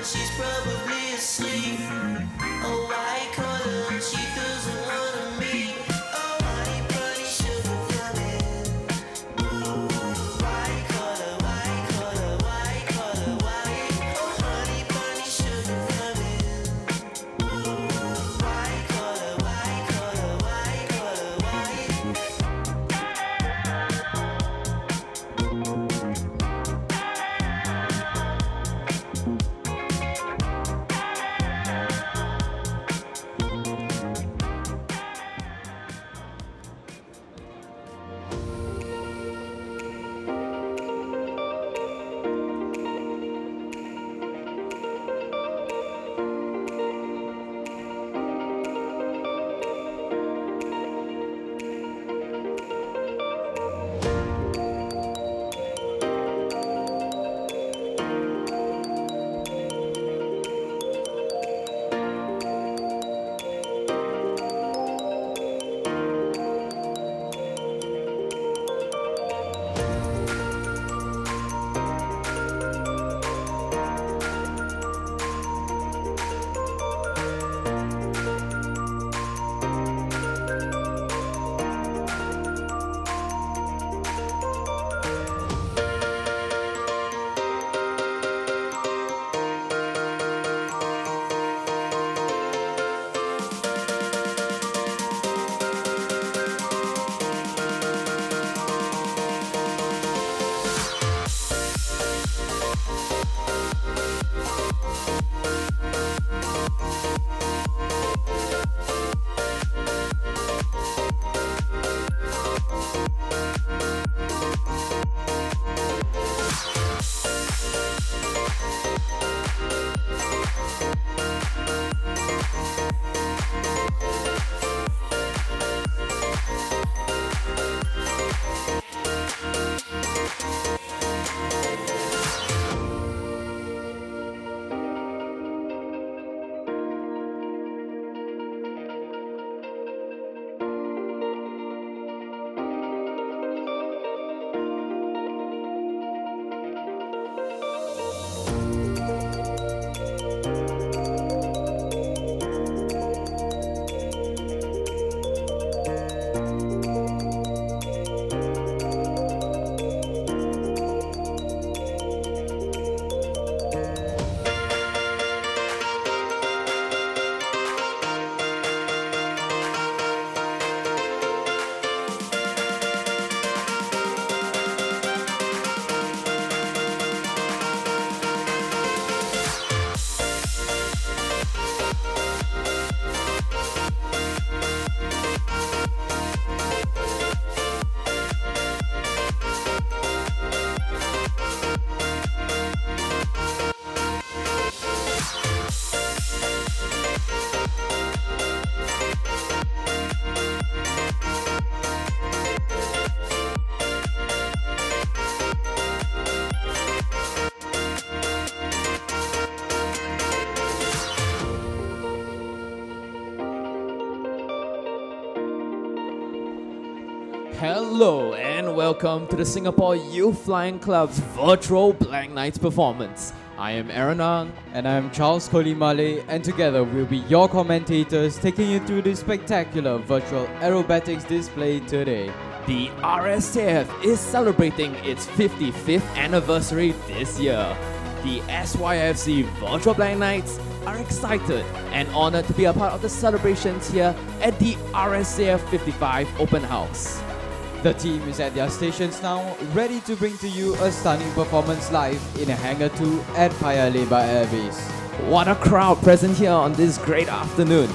she's probably asleep. A white collar, she doesn't wanna meet. Oh, honey bunny, sugar coming. White collar, white collar, white collar, white. Oh, honey bunny, sugar coming. White collar, white collar, white collar, white. Hello and welcome to the Singapore Youth Flying Club's Virtual Black Knights performance. I am Aaron Ang. And I'm Charles Kolimale, and together we'll be your commentators taking you through this spectacular virtual aerobatics display today. The RSAF is celebrating its 55th anniversary this year. The SYFC Virtual Black Knights are excited and honored to be a part of the celebrations here at the RSAF55 Open House. The team is at their stations now, ready to bring to you a stunning performance live in Hangar 2 at Paya Lebar Air Base. What a crowd present here on this great afternoon.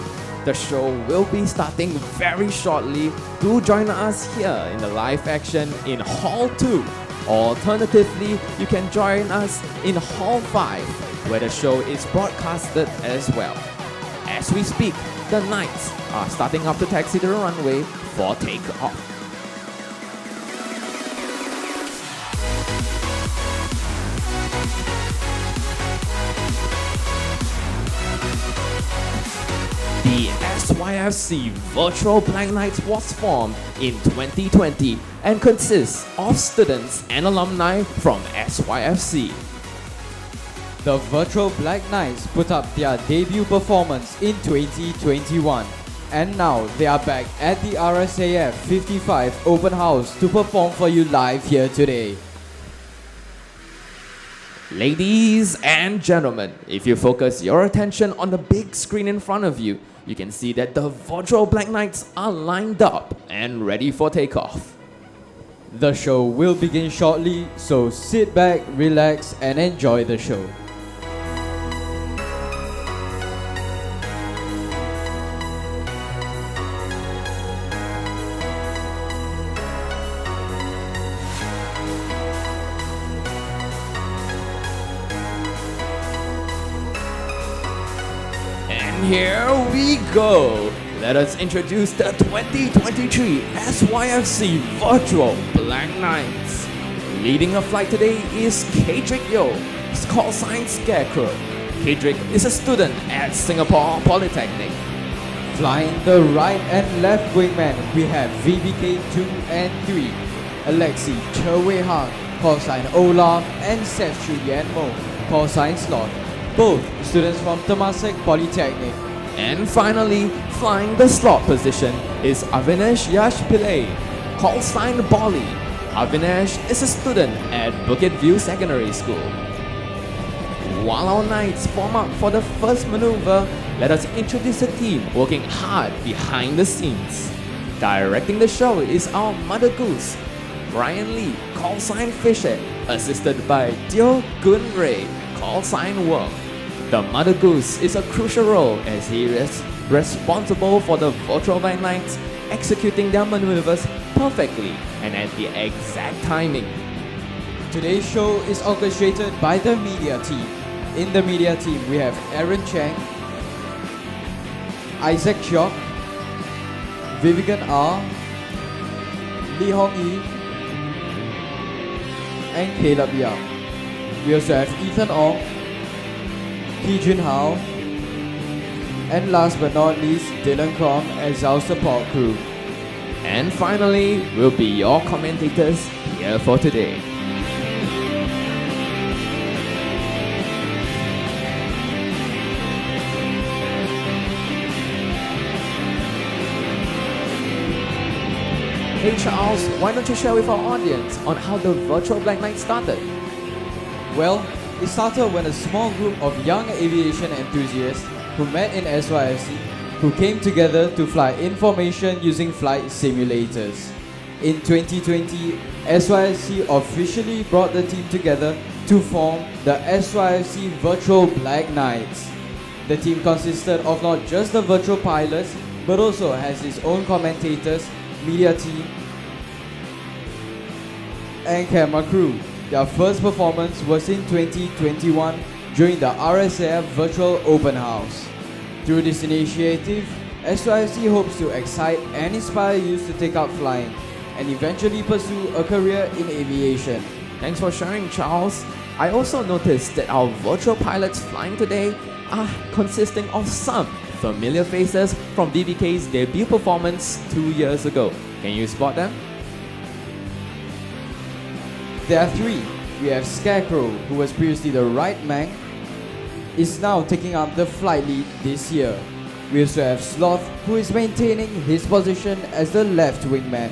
The show will be starting very shortly. Do join us here in the live action in Hall 2. Alternatively, you can join us in Hall 5, where the show is broadcasted as well. As we speak, the Knights are starting up to taxi to the runway for takeoff. The SYFC Virtual Black Knights was formed in 2020 and consists of students and alumni from SYFC. The Virtual Black Knights put up their debut performance in 2021, and now they are back at the RSAF 55 Open House to perform for you live here today. Ladies and gentlemen, if you focus your attention on the big screen in front of you, you can see that the Virtual Black Knights are lined up and ready for takeoff. The show will begin shortly, so sit back, relax, and enjoy the show. And here we go. Let us introduce the 2023 SYFC Virtual Black Knights. Leading the flight today is Kedrick Yo, his call sign Scarecrow. Kedrick is a student at Singapore Polytechnic. Flying the right and left wingman, we have VBK 2 and 3, Alexi Che Hang, call sign Olaf, and Seth Chu Yan Mo, call sign Slot, both students from Temasek Polytechnic. And finally, flying the slot position is Avinash Yash Pillay, call sign Bolly. Avinash is a student at Bukit View Secondary School. While our knights form up for the first maneuver, let us introduce a team working hard behind the scenes. Directing the show is our Mother Goose, Brian Lee, call sign Fisher, assisted by Teo Gun Ray, call sign Worm. The Mother Goose is a crucial role as he is responsible for the Virtual Black Knights executing their maneuvers perfectly and at the exact timing. Today's show is orchestrated by the media team. In the media team, we have Aaron Cheng, Isaac Chok, Vivian R, Lee Hong Yi, and Caleb Yang. We also have Ethan Ong, Ki Jun Hao, and last but not least, Dylan Krom as our support crew. And finally, we'll be your commentators here for today. Hey Charles, why don't you share with our audience on how the Virtual Black Knight started? Well, it started when a small group of young aviation enthusiasts who met in SYFC who came together to fly information using flight simulators. In 2020, SYFC officially brought the team together to form the SYFC Virtual Black Knights. The team consisted of not just the virtual pilots, but also has its own commentators, media team, and camera crew. Their first performance was in 2021 during the RSAF Virtual Open House. Through this initiative, SYFC hopes to excite and inspire youth to take up flying and eventually pursue a career in aviation. Thanks for sharing, Charles. I also noticed that our virtual pilots flying today are consisting of some familiar faces from BBK's debut performance 2 years ago. Can you spot them? There are three. We have Scarecrow, who was previously the right man, is now taking up the flight lead this year. We also have Sloth, who is maintaining his position as the left wingman.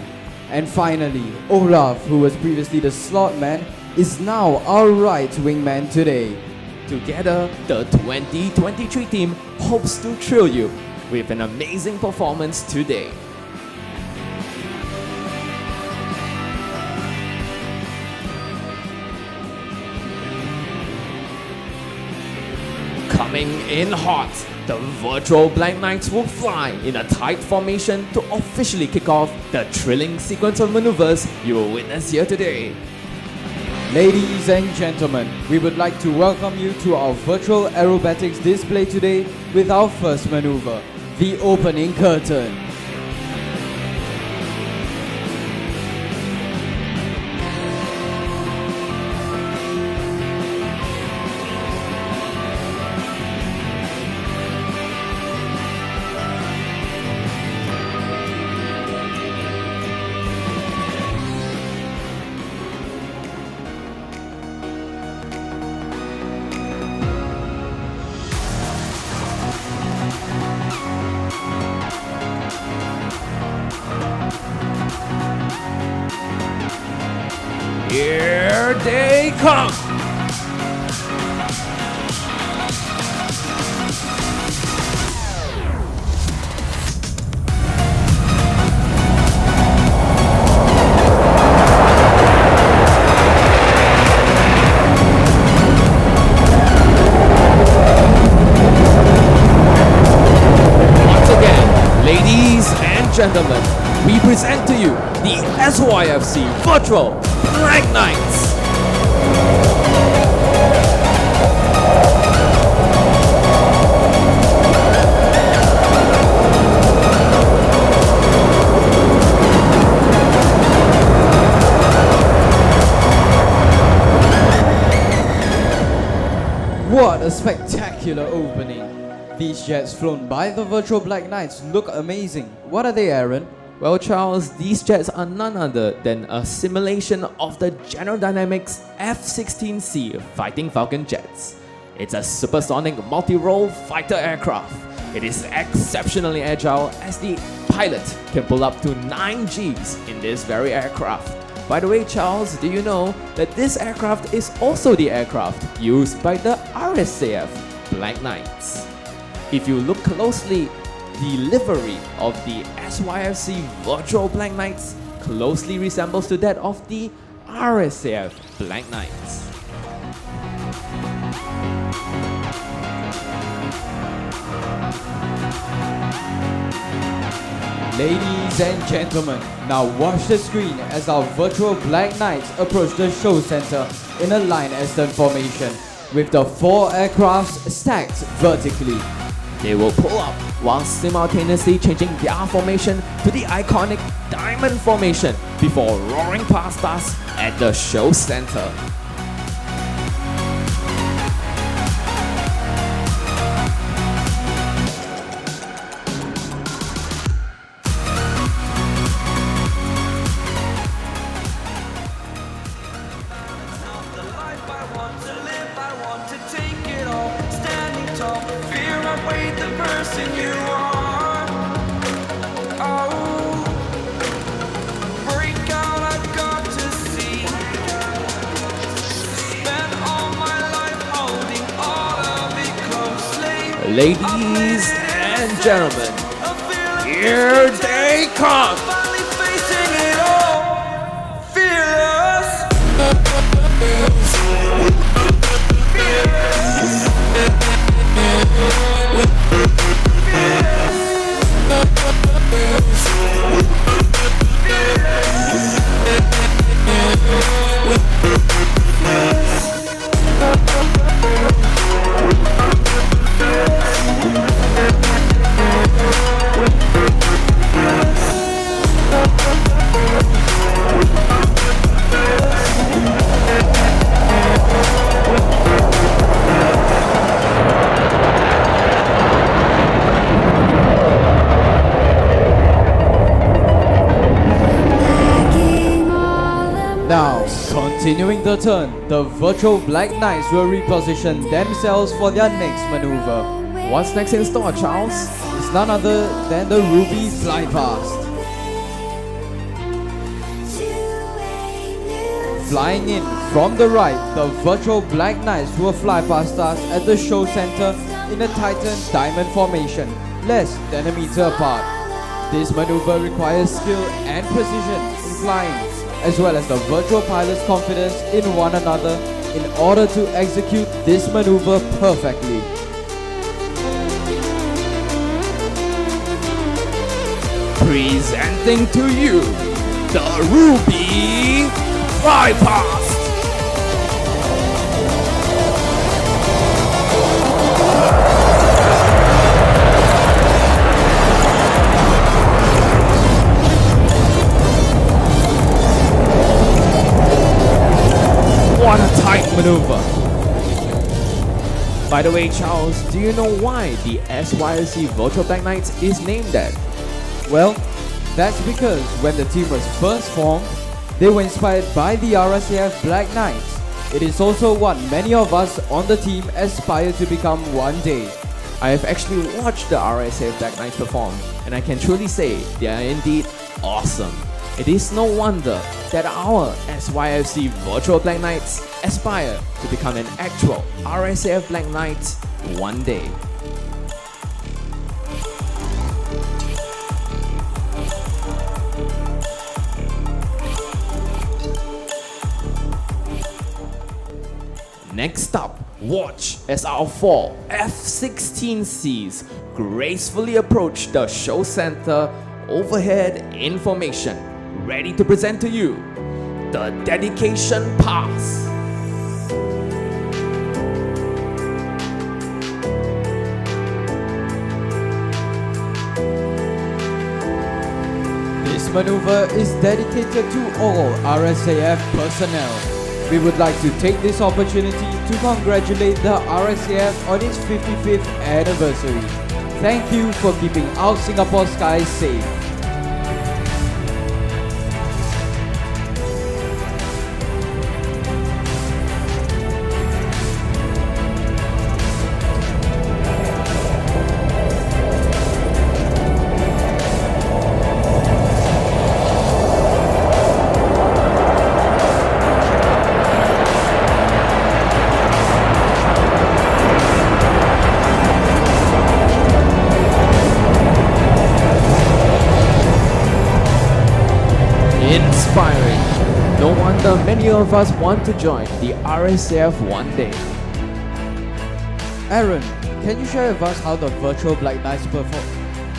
And finally, Olaf, who was previously the slot man, is now our right wingman today. Together, the 2023 team hopes to thrill you with an amazing performance today. Coming in hot, the Virtual Black Knights will fly in a tight formation to officially kick off the thrilling sequence of maneuvers you will witness here today. Ladies and gentlemen, we would like to welcome you to our virtual aerobatics display today with our first maneuver, the opening curtain. they come! Once again, ladies and gentlemen, we present to you the SYFC Virtual Black Knights. What a spectacular opening! These jets flown by the Virtual Black Knights look amazing. What are they, Aaron? Well, Charles, these jets are none other than a simulation of the General Dynamics F-16C Fighting Falcon jets. It's a supersonic multi-role fighter aircraft. It is exceptionally agile as the pilot can pull up to 9 Gs in this very aircraft. By the way, Charles, do you know that this aircraft is also the aircraft used by the RSAF Black Knights? If you look closely, the livery of the SYFC Virtual Black Knights closely resembles to that of the RSAF Black Knights. Ladies and gentlemen, now watch the screen as our Virtual Black Knights approach the show center in a line Aston formation with the 4 aircrafts stacked vertically. They will pull up while simultaneously changing their formation to the iconic diamond formation before roaring past us at the show center. The life I want to live, I want to take it all. Standing tall, fear outweighed the person you are. Oh, break out, I've got to see. Spent all my life holding all of it closely. Ladies and gentlemen, A feeling here they come! finally facing it all. Fearless. Now, continuing the turn, the Virtual Black Knights will reposition themselves for their next maneuver. What's next in store, Charles? It's none other than the Ruby Flypast. Flying in from the right, the Virtual Black Knights will fly past us at the show center in a Titan diamond formation, less than a meter apart. This maneuver requires skill and precision in flying, as well as the virtual pilot's confidence in one another in order to execute this maneuver perfectly. Presenting to you the Ruby Flypast. What a tight maneuver. By the way, Charles, do you know why the SYFC Virtual Black Knights is named that? Well, that's because when the team was first formed, they were inspired by the RSAF Black Knights. It is also what many of us on the team aspire to become one day. I have actually watched the RSAF Black Knights perform, and I can truly say they are indeed awesome. It is no wonder that our SYFC Virtual Black Knights aspire to become an actual RSAF Black Knights one day. Next up, watch as our 4 F-16Cs gracefully approach the show center overhead information, ready to present to you the dedication pass. This maneuver is dedicated to all RSAF personnel. We would like to take this opportunity to congratulate the RSAF on its 55th anniversary. Thank you for keeping our Singapore skies safe. Inspiring. No wonder many of us want to join the RSAF one day. Aaron, can you share with us how the Virtual Black Knights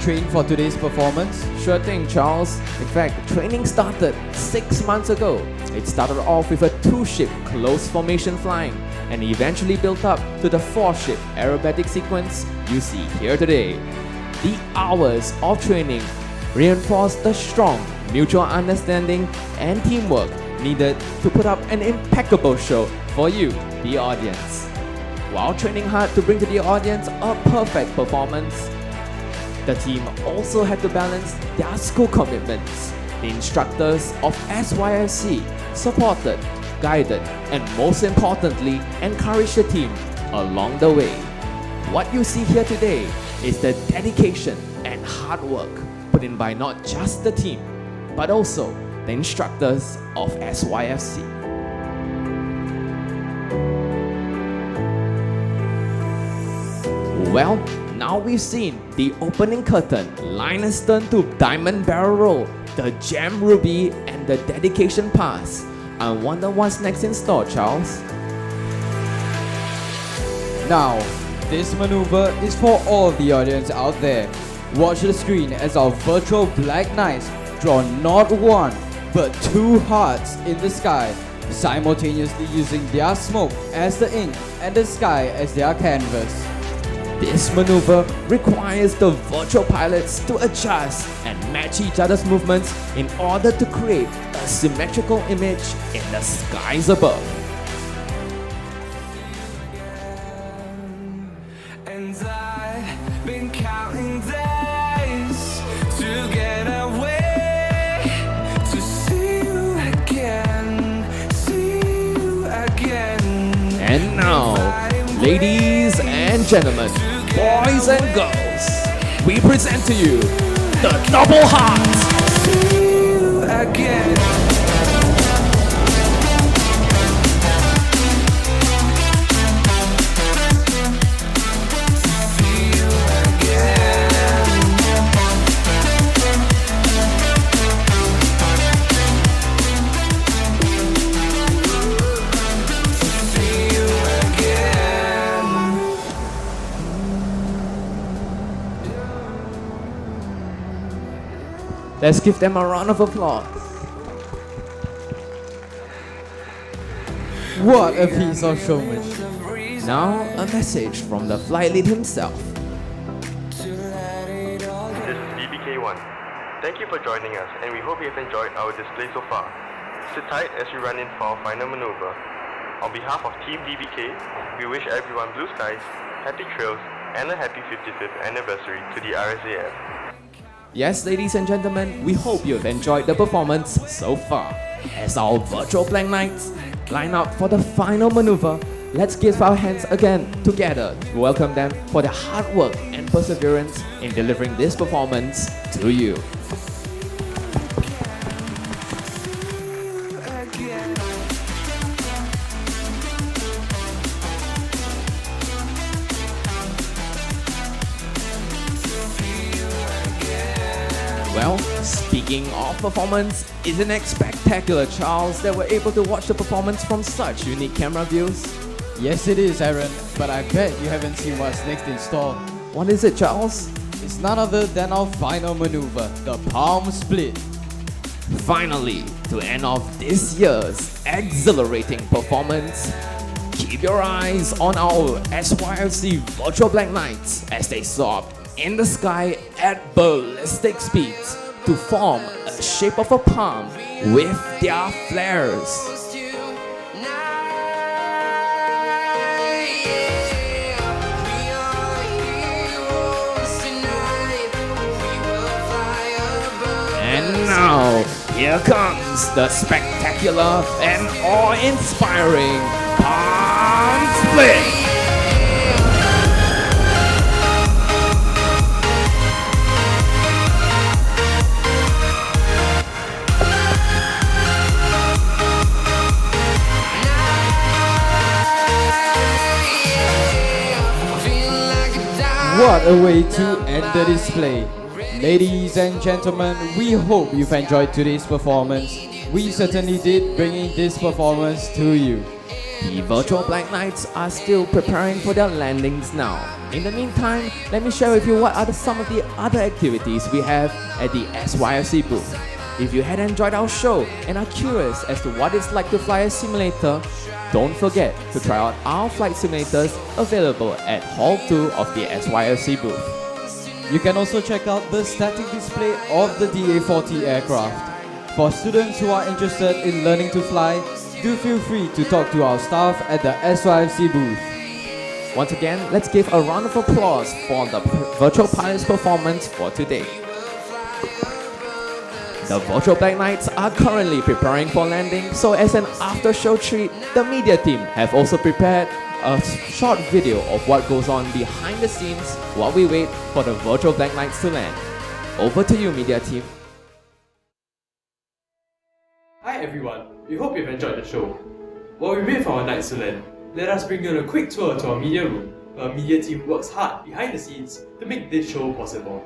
trained for today's performance? Sure thing, Charles. In fact, training started 6 months ago. It started off with a 2-ship close formation flying and eventually built up to the 4-ship aerobatic sequence you see here today. The hours of training reinforced the strong mutual understanding and teamwork needed to put up an impeccable show for you, the audience. While training hard to bring to the audience a perfect performance, the team also had to balance their school commitments. The instructors of SYFC supported, guided, and most importantly, encouraged the team along the way. What you see here today is the dedication and hard work put in by not just the team, but also the instructors of SYFC. Well, now we've seen the opening curtain, line astern to diamond barrel roll, the gem ruby, and the dedication pass. I wonder what's next in store, Charles. Now, this maneuver is for all the audience out there. Watch the screen as our Virtual Black Knights draw not one, but 2 hearts in the sky, simultaneously using their smoke as the ink and the sky as their canvas. This maneuver requires the virtual pilots to adjust and match each other's movements in order to create a symmetrical image in the skies above. And I've been counting days to get away, to see you again. And now, ladies and gentlemen, boys and girls, we present to you the double heart. See you again. Let's give them a round of applause. What a piece of showmanship. Now, a message from the flight lead himself. This is DBK1. Thank you for joining us, and we hope you have enjoyed our display so far. Sit tight as we run in for our final maneuver. On behalf of Team DBK, we wish everyone blue skies, happy trails, and a happy 55th anniversary to the RSAF. Yes, ladies and gentlemen, we hope you have enjoyed the performance so far. As our Virtual Black Knights line up for the final maneuver, let's give our hands again together to welcome them for their hard work and perseverance in delivering this performance to you. Well, speaking of performance, isn't it spectacular, Charles, that we're able to watch the performance from such unique camera views? Yes, it is, Aaron, but I bet you haven't seen what's next in store. What is it, Charles? It's none other than our final maneuver, the palm split. Finally, to end off this year's exhilarating performance, keep your eyes on our SYFC Virtual Black Knights as they soar in the sky at ballistic speeds to form a shape of a palm with their flares. And now, here comes the spectacular and awe-inspiring palm split! What a way to end the display. Ladies and gentlemen, we hope you've enjoyed today's performance. We certainly did, bringing this performance to you. The Virtual Black Knights are still preparing for their landings now. In the meantime, let me share with you what are some of the other activities we have at the SYFC booth. If you had enjoyed our show and are curious as to what it's like to fly a simulator, don't forget to try out our flight simulators available at Hall 2 of the SYFC booth. You can also check out the static display of the DA-40 aircraft. For students who are interested in learning to fly, do feel free to talk to our staff at the SYFC booth. Once again, let's give a round of applause for the Virtual Pilot's performance for today. The Virtual Black Knights are currently preparing for landing, so as an after-show treat, the media team have also prepared a short video of what goes on behind the scenes while we wait for the Virtual Black Knights to land. Over to you, media team. Hi everyone, we hope you've enjoyed the show. While we wait for our Knights to land, let us bring you on a quick tour to our media room, where our media team works hard behind the scenes to make this show possible.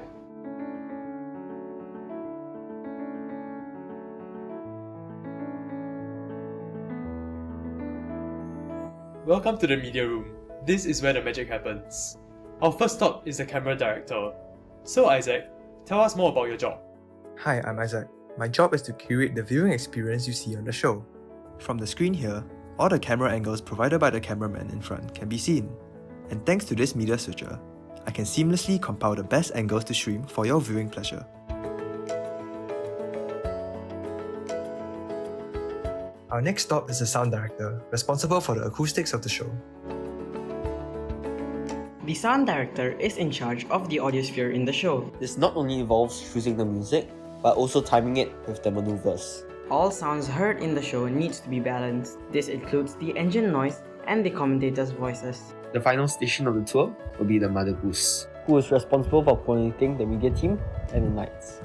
Welcome to the media room. This is where the magic happens. Our first stop is the camera director. So Isaac, tell us more about your job. Hi, I'm Isaac. My job is to curate the viewing experience you see on the show. From the screen here, all the camera angles provided by the cameraman in front can be seen. And thanks to this media switcher, I can seamlessly compile the best angles to stream for your viewing pleasure. Our next stop is the sound director, responsible for the acoustics of the show. The sound director is in charge of the audiosphere in the show. This not only involves choosing the music, but also timing it with the maneuvers. All sounds heard in the show needs to be balanced. This includes the engine noise and the commentators' voices. The final station of the tour will be the Mother Goose, Who is responsible for coordinating the media team and the Knights.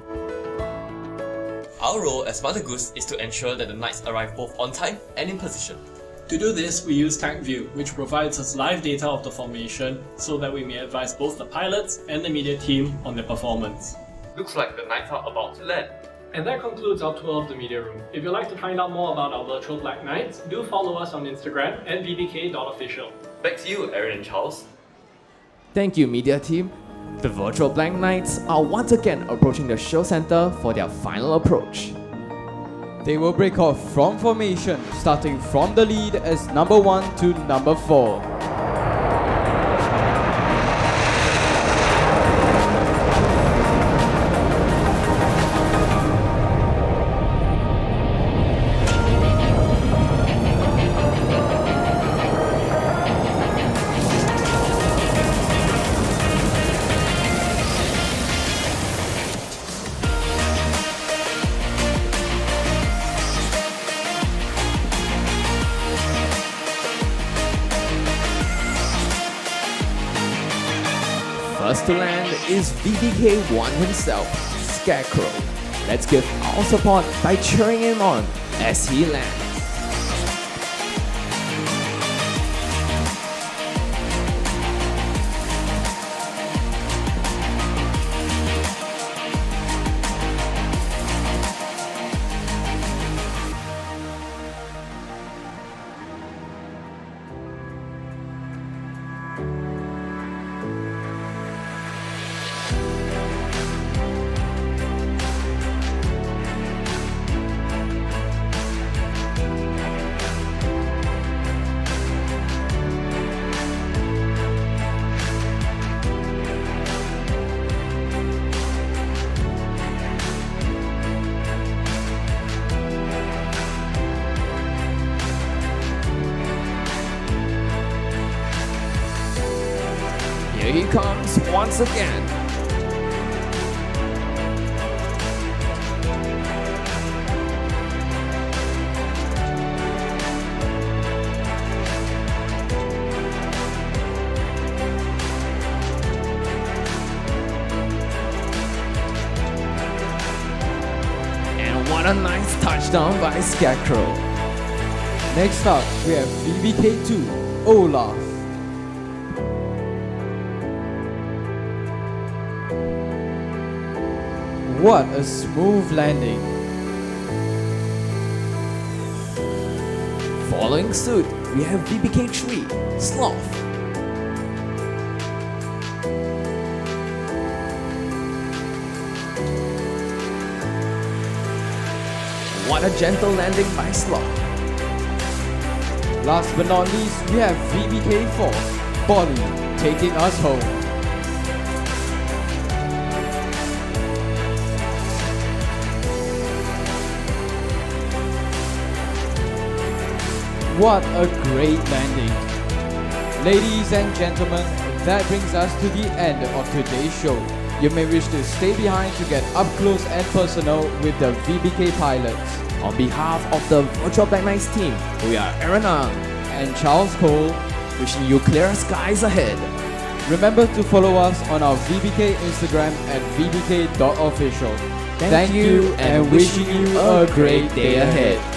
Our role as Mother Goose is to ensure that the Knights arrive both on time and in position. To do this, we use TacView, which provides us live data of the formation so that we may advise both the pilots and the media team on their performance. Looks like the Knights are about to land. And that concludes our tour of the media room. If you'd like to find out more about our Virtual Black Knights, do follow us on Instagram at vbk.official. Back to you, Aaron and Charles. Thank you, media team. The Virtual Black Knights are once again approaching the show center for their final approach. They will break off from formation, starting from the lead as number 1 to number 4. First to land is VBK1 himself, Scarecrow. Let's give our support by cheering him on as he lands. Here he comes once again. And what a nice touchdown by Scarecrow. Next up, we have VBK2, Olaf. What a smooth landing. Following suit, we have VBK3, Sloth. What a gentle landing by Sloth. Last but not least, we have VBK4, Bolly, taking us home. What a great landing. Ladies and gentlemen, that brings us to the end of today's show. You may wish to stay behind to get up close and personal with the VBK pilots. On behalf of the Virtual Black Knights team, we are Aaron Ang and Charles Cole, wishing you clear skies ahead. Remember to follow us on our VBK Instagram at vbk.official. Thank you and wishing you a great day ahead.